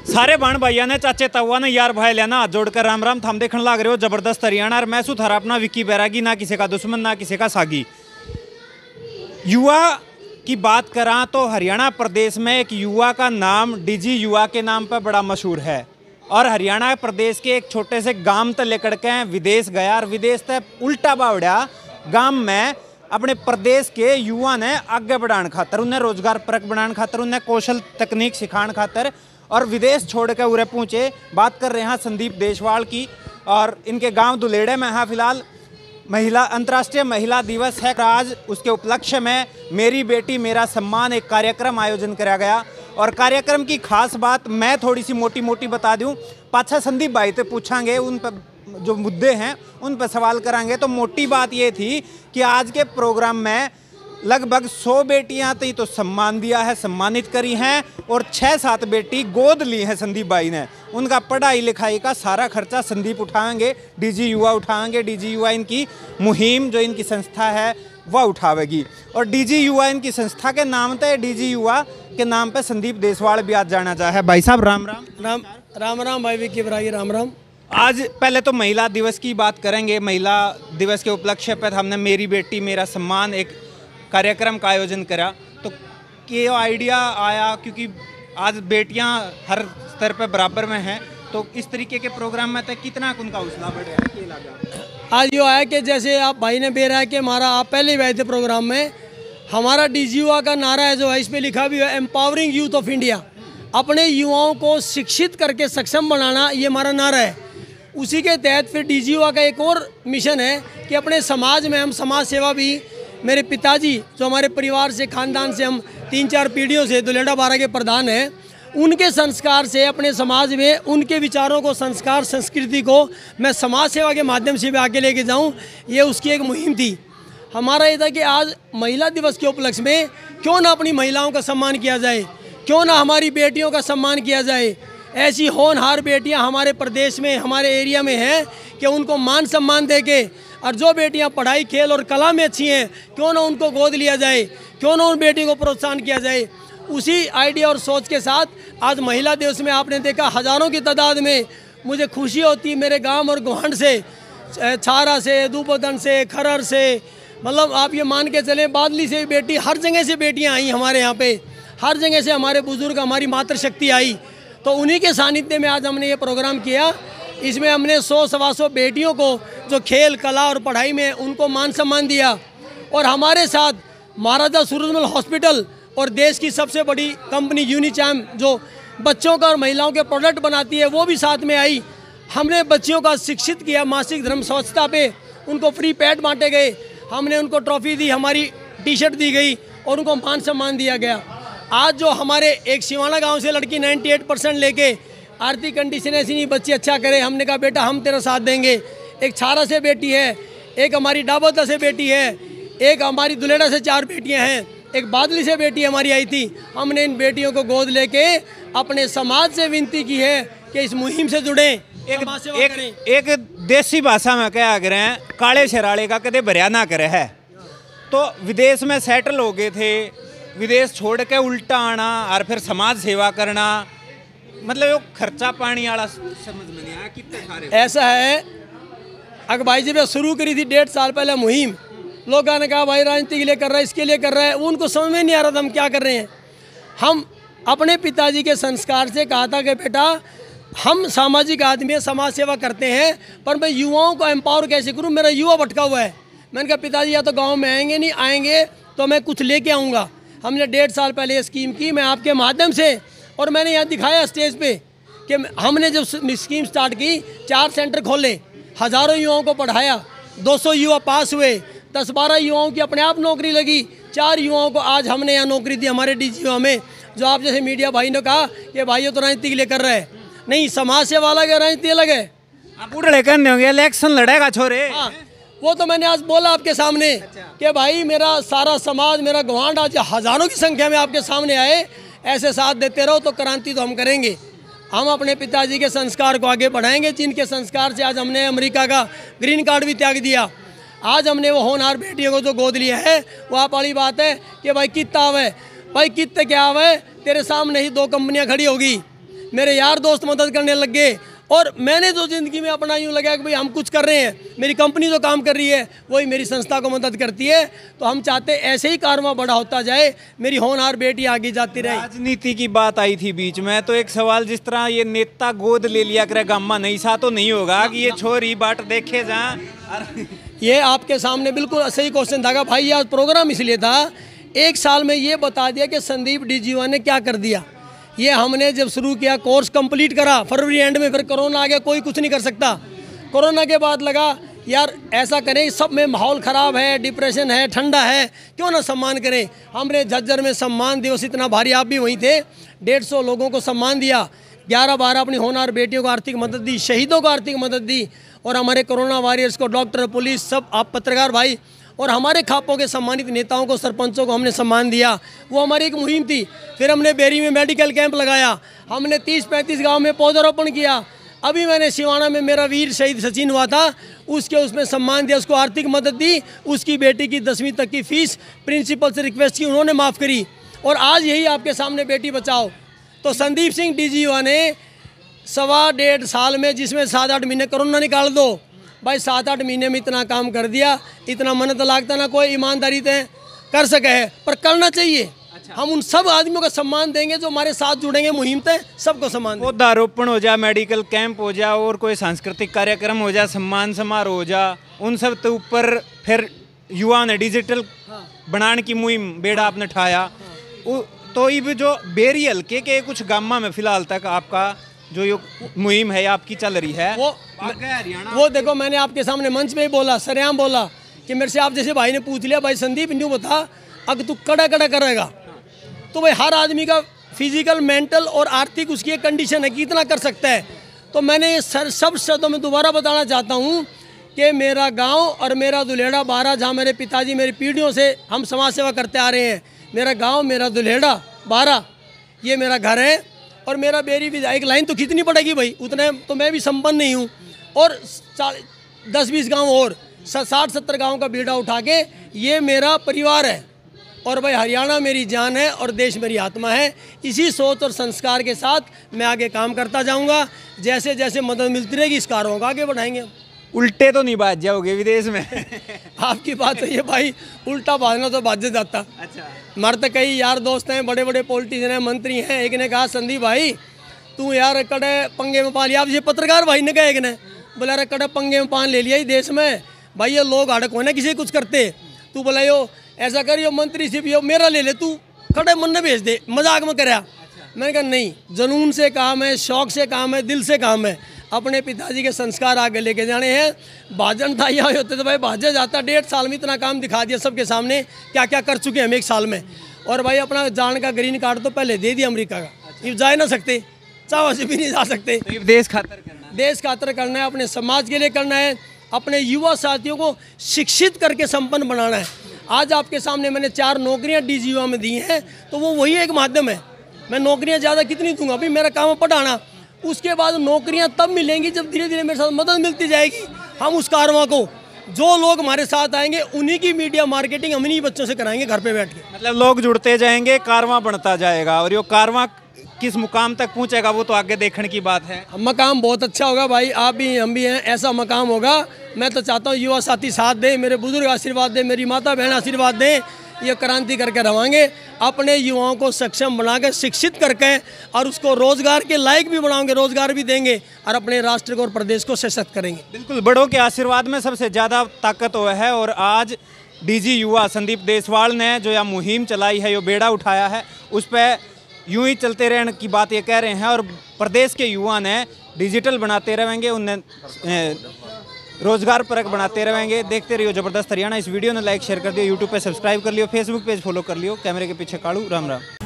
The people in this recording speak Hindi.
सारे बाण भाइया ने चाचे तवा ने यार भाई लेना हाथ जोड़कर राम राम। थम देखने लग रहे हो जबरदस्त हरियाणा और मैं थारा अपना विक्की बैरागी, ना किसी का दुश्मन ना किसी का सागी। युवा की बात करा तो हरियाणा प्रदेश में एक युवा का नाम डीजी युवा के नाम पर बड़ा मशहूर है और हरियाणा प्रदेश के एक छोटे से गांव तक लेकर के विदेश गया और विदेश से उल्टा बावड़ा गांव में अपने प्रदेश के युवा ने आगे बढ़ाने खातर, उन्हें रोजगार परक बनाने खातर, उन्हें कौशल तकनीक सिखाने खातर और विदेश छोड़ के उरे पहुँचे। बात कर रहे हैं संदीप देशवाल की और इनके गांव दुलेड़े में है फिलहाल अंतर्राष्ट्रीय महिला दिवस है। आज उसके उपलक्ष्य में मेरी बेटी मेरा सम्मान एक कार्यक्रम आयोजन किया गया और कार्यक्रम की खास बात मैं थोड़ी सी मोटी मोटी बता दूं, पाछा संदीप भाई से पूछांगे, उन पर जो मुद्दे हैं उन पर सवाल करांगे। तो मोटी बात ये थी कि आज के प्रोग्राम में लगभग 100 बेटियां तो सम्मान दिया है, सम्मानित करी हैं और 6-7 बेटी गोद ली हैं संदीप भाई ने। उनका पढ़ाई लिखाई का सारा खर्चा संदीप उठाएंगे, डीजी युवा उठाएंगे। डीजी युवा इनकी मुहिम जो इनकी संस्था है वह उठावेगी और डीजी युवा इनकी संस्था के नाम पे, डीजी युवा के नाम पे संदीप देशवाल भी आज जाना चाहे। भाई साहब राम राम। राम राम राम भाई विक्की बैरागी राम राम। आज पहले तो महिला दिवस की बात करेंगे। महिला दिवस के उपलक्ष्य पर हमने मेरी बेटी मेरा सम्मान एक कार्यक्रम का आयोजन करा। तो ये आइडिया आया क्योंकि आज बेटियां हर स्तर पर बराबर में हैं, तो इस तरीके के प्रोग्राम में तक कितना उनका हौसला बढ़े है लगा। आज यो आया कि जैसे आप भाई ने बेरा है कि हमारा आप पहले ही आए थे प्रोग्राम में, हमारा डीजी युवा का नारा है जो है, इस पर लिखा भी है एम्पावरिंग यूथ ऑफ इंडिया। अपने युवाओं को शिक्षित करके सक्षम बनाना, ये हमारा नारा है। उसी के तहत फिर डीजी युवा का एक और मिशन है कि अपने समाज में हम समाज सेवा भी, मेरे पिताजी जो हमारे परिवार से खानदान से हम 3-4 पीढ़ियों से दुलेड़ा 12 के प्रधान हैं, उनके संस्कार से अपने समाज में उनके विचारों को, संस्कार संस्कृति को मैं समाज सेवा के माध्यम से भी आगे लेके जाऊं, ये उसकी एक मुहिम थी। हमारा ये था कि आज महिला दिवस के उपलक्ष्य में क्यों ना अपनी महिलाओं का सम्मान किया जाए, क्यों ना हमारी बेटियों का सम्मान किया जाए। ऐसी होनहार बेटियां हमारे प्रदेश में, हमारे एरिया में हैं कि उनको मान सम्मान दे के, और जो बेटियां पढ़ाई खेल और कला में अच्छी हैं क्यों ना उनको गोद लिया जाए, क्यों ना उन बेटियों को प्रोत्साहन किया जाए। उसी आइडिया और सोच के साथ आज महिला दिवस में आपने देखा हज़ारों की तादाद में मुझे खुशी होती, मेरे गांव और गुहांड से, छारा से, दूबोदन से, खरर से, मतलब आप ये मान के चलें बादली से बेटी, हर जगह से बेटियां आई हमारे यहाँ पे, हर जगह से हमारे बुजुर्ग, हमारी मातृशक्ति आई। तो उन्हीं के सानिध्य में आज हमने ये प्रोग्राम किया। इसमें हमने 100-125 बेटियों को जो खेल कला और पढ़ाई में उनको मान सम्मान दिया और हमारे साथ महाराजा सूरजमल हॉस्पिटल और देश की सबसे बड़ी कंपनी यूनिचैम जो बच्चों का और महिलाओं के प्रोडक्ट बनाती है वो भी साथ में आई। हमने बच्चियों का शिक्षित किया, मासिक धर्म स्वच्छता पे उनको फ्री पैड बांटे गए, हमने उनको ट्रॉफी दी, हमारी टी-शर्ट दी गई और उनको मान सम्मान दिया गया। आज जो हमारे एक सिवाना गांव से लड़की 98% लेके आर्थिक कंडीशन ऐसी नहीं, बच्ची अच्छा करे, हमने कहा बेटा हम तेरा साथ देंगे। एक छारा से बेटी है, एक हमारी डाबोदा से बेटी है, एक हमारी दुलेड़ा से 4 बेटियां हैं, एक बादली से बेटी हमारी आई थी। हमने इन बेटियों को गोद लेके अपने समाज से विनती की है कि इस मुहिम से जुड़ें, एक देसी भाषा में क्या करें, काले शराले का कदे भरिया ना करे है। तो विदेश में सेटल हो गए थे, विदेश छोड़ के उल्टा आना और फिर समाज सेवा करना, मतलब वो खर्चा पानी वाला समझ में नहीं आया कितने सारे। ऐसा है अगर भाई जब शुरू करी थी 1.5 साल पहले मुहिम, लोगों ने कहा भाई राजनीति के लिए कर रहा है, इसके लिए कर रहा है, उनको समझ में नहीं आ रहा था हम क्या कर रहे हैं। हम अपने पिताजी के संस्कार से कहा था कि बेटा हम सामाजिक आदमी हैं, समाज सेवा करते हैं, पर मैं युवाओं को एम्पावर कैसे करूं, मेरा युवा भटका हुआ है। मैंने कहा पिताजी या तो गांव में आएंगे, नहीं आएंगे तो मैं कुछ लेके आऊँगा। हमने 1.5 साल पहले ये स्कीम की, मैं आपके माध्यम से, और मैंने यहाँ दिखाया स्टेज पे कि हमने जब स्कीम स्टार्ट की 4 सेंटर खोले, हज़ारों युवाओं को पढ़ाया, 200 युवा पास हुए, 10-12 युवाओं की अपने आप नौकरी लगी, 4 युवाओं को आज हमने यहाँ नौकरी दी हमारे डीजी युवा में। जो आप जैसे मीडिया भाई ने कहा कि भाई ये तो राजनीति के लिए कर रहे हैं, नहीं, समाज सेवा अलग है, राजनीति अलग है। आप उड़े करने होंगे, इलेक्शन लड़ेगा छोरे। हाँ, वो तो मैंने आज बोला आपके सामने कि भाई मेरा सारा समाज, मेरा गुआंढ आज हज़ारों की संख्या में आपके सामने आए, ऐसे साथ देते रहो तो क्रांति तो हम करेंगे। हम अपने पिताजी के संस्कार को आगे बढ़ाएंगे, जिनके संस्कार से आज हमने अमेरिका का ग्रीन कार्ड भी त्याग दिया। आज हमने वो होनहार बेटियों को जो गोद लिया है, वो आप वाली बात है कि भाई कितना आवे, भाई कितने क्या आवे, तेरे सामने ही 2 कंपनियां खड़ी होगी, मेरे यार दोस्त मदद करने लग गए, और मैंने जो ज़िंदगी में अपना यूँ लगा कि भाई हम कुछ कर रहे हैं, मेरी कंपनी जो काम कर रही है वही मेरी संस्था को मदद करती है, तो हम चाहते ऐसे ही कारवां बड़ा होता जाए, मेरी होनहार बेटी आगे जाती रहे। राजनीति की बात आई थी बीच में, तो एक सवाल, जिस तरह ये नेता गोद ले लिया करे गामा नहीं सा, तो नहीं होगा कि ये छोरी बाट देखे जा। ये आपके सामने बिल्कुल सही क्वेश्चन था भाई, आज प्रोग्राम इसलिए था, एक साल में ये बता दिया कि संदीप डीजीओ ने क्या कर दिया। ये हमने जब शुरू किया, कोर्स कंप्लीट करा फरवरी एंड में, फिर कोरोना आ गया, कोई कुछ नहीं कर सकता। कोरोना के बाद लगा यार ऐसा करें, सब में माहौल ख़राब है, डिप्रेशन है, ठंडा है, क्यों ना सम्मान करें। हमने झज्जर में सम्मान दिवस इतना भारी, आप भी वहीं थे, 150 लोगों को सम्मान दिया, 11-12 अपनी होनहार बेटियों को आर्थिक मदद दी, शहीदों को आर्थिक मदद दी, और हमारे कोरोना वॉरियर्स को, डॉक्टर, पुलिस, सब आप पत्रकार भाई, और हमारे खापों के सम्मानित नेताओं को, सरपंचों को हमने सम्मान दिया। वो हमारी एक मुहिम थी। फिर हमने बेरी में मेडिकल कैंप लगाया, हमने 30-35 गांव में पौधारोपण किया। अभी मैंने सिवाना में मेरा वीर शहीद सचिन हुआ था, उसमें सम्मान दिया, उसको आर्थिक मदद दी, उसकी बेटी की 10वीं तक की फीस प्रिंसिपल से रिक्वेस्ट की, उन्होंने माफ़ करी। और आज यही आपके सामने बेटी बचाओ। तो संदीप सिंह डीजीओ ने 1.25 साल में, जिसमें 7-8 महीने कोरोना निकाल दो भाई, 7-8 महीने में इतना काम कर दिया। इतना मेहनत लागता ना कोई ईमानदारी से कर सके है, पर करना चाहिए। अच्छा। हम उन सब आदमियों का सम्मान देंगे जो हमारे साथ जुड़ेंगे, मुहिम पे सबको सम्मान। पौधारोपण हो जा, मेडिकल कैंप हो जा, और कोई सांस्कृतिक कार्यक्रम हो जा, सम्मान समारोह हो जा, उन सब के ऊपर फिर युवा ने डिजिटल बनाने की मुहिम बेड़ा आपने ठाया। तो ये जो बेरी हल्के के कुछ गामा में फिलहाल तक आपका जो ये मुहिम है आपकी चल रही है, वो देखो, मैंने आपके सामने मंच में ही बोला, सरेआम बोला कि मेरे से आप जैसे भाई ने पूछ लिया, भाई संदीप न्यू बता, अगर तू कड़ा करेगा तो भाई हर आदमी का फिजिकल, मेंटल और आर्थिक उसकी एक कंडीशन है कि इतना कर सकता है। तो मैंने ये सब शब्दों में दोबारा बताना चाहता हूँ कि मेरा गाँव और मेरा दुल्हेड़ा 12, जहाँ मेरे पिताजी मेरी पीढ़ियों से हम समाज सेवा करते आ रहे हैं, मेरा गाँव, मेरा दुल्हेड़ा 12, ये मेरा घर है। और मेरा बेरी भी एक लाइन तो खींचनी पड़ेगी भाई, उतने तो मैं भी संपन्न नहीं हूँ, और 10-20 गांव और 60-70 गांव का बीड़ा उठा के ये मेरा परिवार है। और भाई हरियाणा मेरी जान है और देश मेरी आत्मा है। इसी सोच और संस्कार के साथ मैं आगे काम करता जाऊंगा। जैसे जैसे मदद मिलती रहेगी इस कार्यों को आगे बढ़ाएंगे। उल्टे तो नहीं भाज जाओगे विदेश में? आपकी बात है ये भाई, उल्टा भागना तो भाज जाता। अच्छा, हमारे तो कई यार दोस्त हैं, बड़े बड़े पॉलिटिशियन हैं, मंत्री हैं। एक ने कहा संदीप भाई तू यार कड़े पंगे में पान लिया। आप ये पत्रकार भाई ने कहा, एक ने बोला यार कड़े पंगे में पान ले लिया ही देश में भाई, ये लोग हड़क होने किसी कुछ करते, तू बोला यो ऐसा कर, यो मंत्री सिर्फ यो मेरा ले ले, तू खड़े मन ने भेज दे, मजाक में कराया। मैंने कहा नहीं, जुनून से काम है, शौक से काम है, दिल से काम है। अपने पिताजी के संस्कार आगे लेके जाने हैं। भाजन था यहाँ होते तो भाई भाजा जाता। 1.5 साल में इतना काम दिखा दिया सबके सामने, क्या क्या कर चुके हैं हम 1 साल में। और भाई अपना जान का ग्रीन कार्ड तो पहले दे दिया अमेरिका का, ये जा ना सकते, चावा से भी नहीं जा सकते। तो देश खातर करना है, देश खातर करना है, अपने समाज के लिए करना है, अपने युवा साथियों को शिक्षित करके संपन्न बनाना है। आज आपके सामने मैंने 4 नौकरियाँ डीजीओ में दी हैं, तो वो वही एक माध्यम है। मैं नौकरियाँ ज़्यादा कितनी दूंगा, अभी मेरा काम है पढ़ाना, उसके बाद नौकरियां तब मिलेंगी जब धीरे धीरे मेरे साथ मदद मिलती जाएगी। हम उस कारवां को, जो लोग हमारे साथ आएंगे उन्हीं की मीडिया मार्केटिंग हम इन्हीं बच्चों से कराएंगे घर पे बैठ के। मतलब लोग जुड़ते जाएंगे, कारवां बढ़ता जाएगा, और ये कारवां किस मुकाम तक पहुंचेगा वो तो आगे देखने की बात है। मकाम बहुत अच्छा होगा भाई, आप भी हम भी हैं, ऐसा मकाम होगा। मैं तो चाहता हूँ युवा साथी साथ दें, मेरे बुजुर्ग आशीर्वाद दें, मेरी माता बहन आशीर्वाद दें, ये क्रांति करके रहेंगे। अपने युवाओं को सक्षम बनाकर शिक्षित करके और उसको रोजगार के लायक भी बनाएंगे, रोजगार भी देंगे और अपने राष्ट्र को और प्रदेश को सशक्त करेंगे। बिल्कुल, बड़ों के आशीर्वाद में सबसे ज़्यादा ताकत हुआ है। और आज डीजी युवा संदीप देसवाल ने जो यह मुहिम चलाई है, जो बेड़ा उठाया है, उस पर यूं ही चलते रहने की बात ये कह रहे हैं। और प्रदेश के युवा ने डिजिटल बनाते रहेंगे, उन्हें रोजगार परक बनाते रहेंगे। देखते रहिए जबरदस्त हरियाणा। इस वीडियो ने लाइक शेयर कर दियो, यूट्यूब पे सब्सक्राइब कर लियो, फेसबुक पेज फॉलो कर लियो। कैमरे के पीछे काड़ू, राम राम।